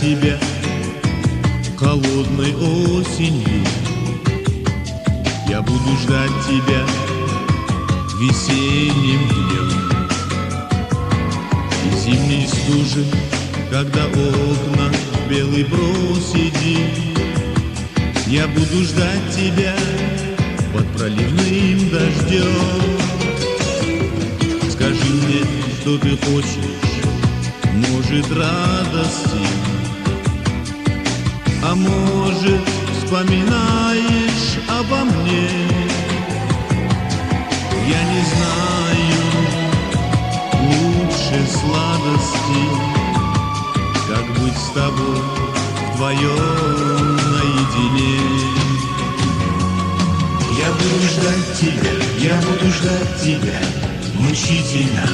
Тебя холодной осенью, я буду ждать тебя весенним днем и зимней стужи, когда окна в белой проседи. Я буду ждать тебя под проливным дождем. Скажи мне, что ты хочешь, может, радости, а может, вспоминаешь обо мне. Я не знаю лучше сладости, как быть с тобой вдвоем наедине. Я буду ждать тебя, я буду ждать тебя мучительно.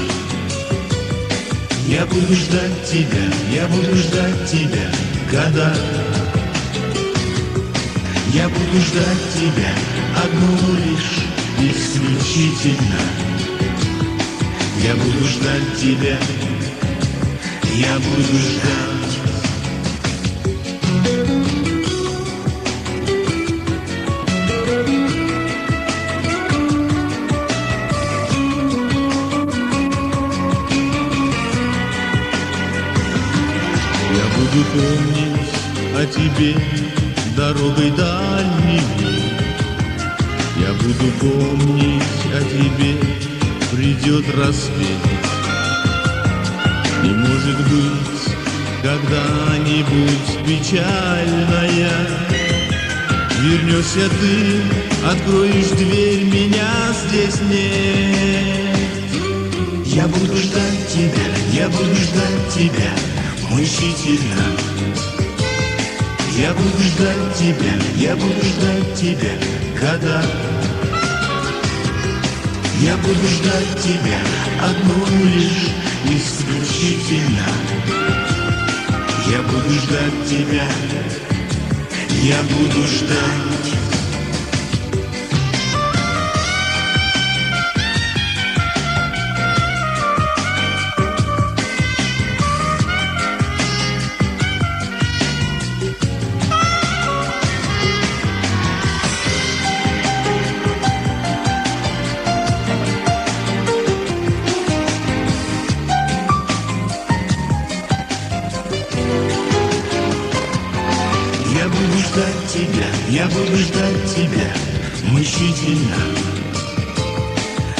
Я буду ждать тебя, я буду ждать тебя года. Я буду ждать тебя одну лишь исключительно. Я буду ждать тебя, я буду ждать. Я буду помнить о тебе дорогой дальней. Я буду помнить о тебе, придет рассвет. И может быть, когда-нибудь печальная, вернешься ты, откроешь дверь, меня здесь нет. Я буду ждать тебя, я буду ждать тебя мучительно. Я буду ждать тебя, я буду ждать тебя года. Я буду ждать тебя одну лишь исключительно. Я буду ждать тебя, я буду ждать. Я буду ждать тебя, я буду ждать тебя мучительно.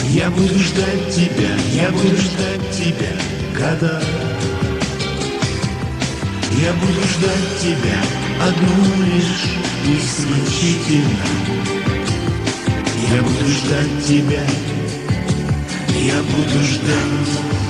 Я буду ждать тебя, я буду ждать тебя года. Я буду ждать тебя одну лишь исключительно. Я буду ждать тебя, я буду ждать.